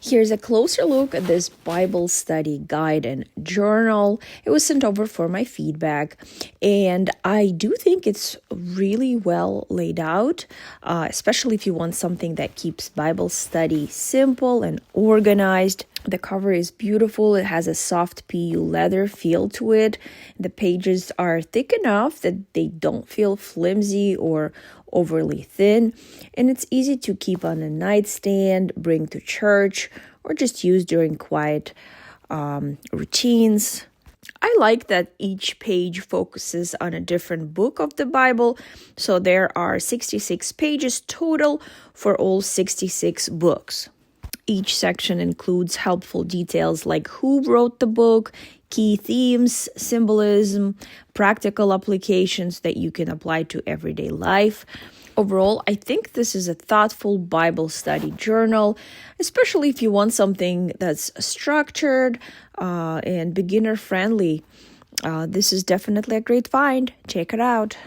Here's a closer look at this Bible study guide and journal. It was sent over for my feedback, and I do think it's really well laid out, especially if you want something that keeps Bible study simple and organized. The cover is beautiful. It has a soft PU leather feel to it. The pages are thick enough that they don't feel flimsy or overly thin, and it's easy to keep on a nightstand, bring to church, or just use during quiet routines. I like that each page focuses on a different book of the Bible, so there are 66 pages total for all 66 books. Each section includes helpful details like who wrote the book, key themes, symbolism, practical applications that you can apply to everyday life. Overall, I think this is a thoughtful Bible study journal, especially if you want something that's structured and beginner-friendly. This is definitely a great find. Check it out.